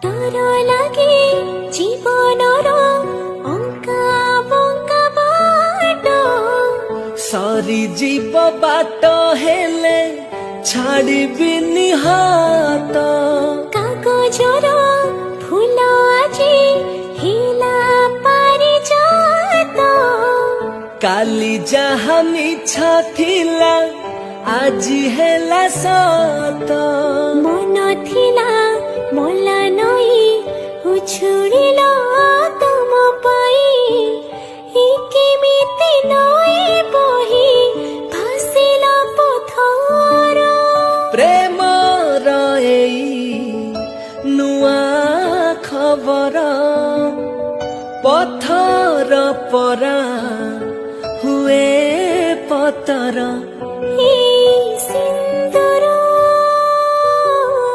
डर लागे जीवनर अंका बंका बाट सारी जीव बाट हेले छाड़िबिनी हाथ कागजर फूल आजी हिला पारी जात काली जहा मिछा थिला आजी हेला सत मन थिला मला नई उछुड़िल तुम पाई केमिति नई बही भासिला पथर प्रेम रई नुआ खबर पथर परा हुए पतर